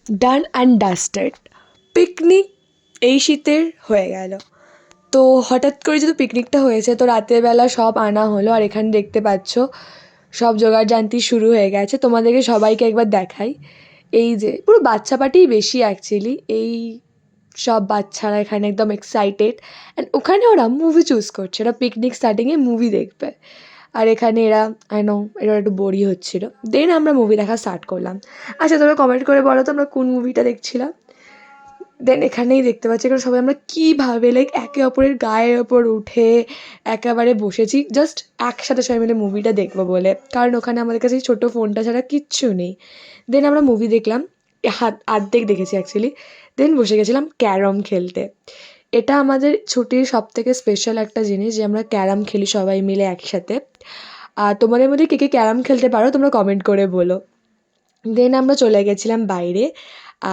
Done and dusted. Picnic এই শীতের হয়ে গেল। তো হঠাৎ করে যেহেতু পিকনিকটা হয়েছে তো রাতের বেলা সব আনা হলো, আর এখানে দেখতে পাচ্ছ সব জোগাড়যন্ত্র শুরু হয়ে গেছে। তোমাদেরকে সবাইকে একবার দেখাই। এই যে পুরো বাচ্চা পার্টিই বেশি অ্যাকচুয়ালি, এই সব বাচ্চারা এখানে একদম এক্সাইটেড। অ্যান্ড ওখানে ওরা মুভি চুজ করছে, ওরা পিকনিক স্টার্টিংয়ে মুভি দেখবে। আর এখানে এরা এরা একটু বোরই হচ্ছিল। দেন আমরা মুভি দেখা স্টার্ট করলাম। আচ্ছা তোমরা কমেন্ট করে বলো তো আমরা কোন মুভিটা দেখছিলাম। দেন এখানেই দেখতে পাচ্ছি এখানে সবাই আমরা কীভাবে লাইক একে অপরের গায়ের ওপর উঠে একেবারে বসেছি জাস্ট একসাথে সবাই মিলে মুভিটা দেখবো বলে, কারণ ওখানে আমাদের কাছে ছোটো ফোনটা ছাড়া কিচ্ছু নেই। দেন আমরা মুভি দেখলাম, অর্ধেক দেখেছি অ্যাকচুয়ালি। দেন বসে গেছিলাম ক্যারম খেলতে। এটা আমাদের ছুটির সবথেকে স্পেশাল একটা জিনিস যে আমরা ক্যারম খেলি সবাই মিলে একসাথে। আর তোমাদের মধ্যে কে কে ক্যারম খেলতে পারো তোমরা কমেন্ট করে বলো। দেন আমরা চলে গেছিলাম বাইরে,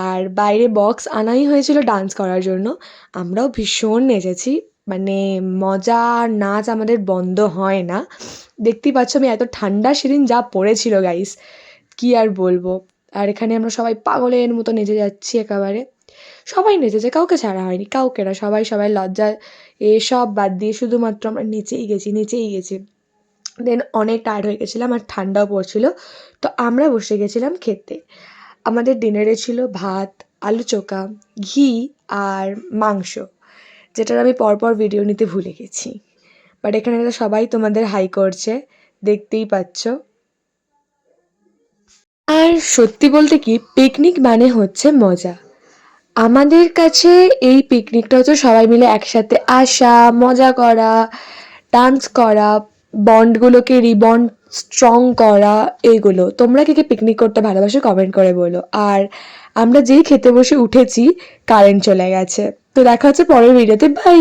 আর বাইরে বক্স আনাই হয়েছিল ডান্স করার জন্য। আমরাও ভীষণ নেচেছি, মানে মজা আর নাচ আমাদের বন্ধ হয় না। দেখতেই পাচ্ছ আমি এত ঠান্ডা সেদিন যা পড়েছিল গাইস, কি আর বলবো। আর এখানে আমরা সবাই পাগলের মতো নেচে যাচ্ছি একেবারে। সবাই নেচেছে, কাউকে ছাড়া হয়নি, কাউকে না, সবাই সবাই লজ্জা এসব বাদ দিয়ে শুধুমাত্র আমরা নেচেই গেছি। দেন অনেক টায়ার্ড হয়ে গেছিলাম আর ঠান্ডাও পড়ছিল। তো আমরা বসে গেছিলাম খেতে। আমাদের ডিনারে ছিল ভাত, আলু চোখা, ঘি আর মাংস, যেটার আমি পরপর ভিডিও নিতে ভুলে গেছি। বাট এখানে তো সবাই তোমাদের হাই করছে, দেখতেই পাচ্ছ। আর সত্যি বলতে কি পিকনিক মানে হচ্ছে মজা। আমাদের কাছে এই পিকনিকটা হচ্ছে সবাই মিলে একসাথে আসা, মজা করা, ডান্স করা, বন্ডগুলোকে রিবন্ড স্ট্রং করা, এইগুলো। তোমরা কে কে পিকনিক করতে ভালোবাসো কমেন্ট করে বলো। আর আমরা যেই খেতে বসে উঠেছি কারেন্ট চলে গেছে। তো দেখা হচ্ছে পরের ভিডিওতে, বাই।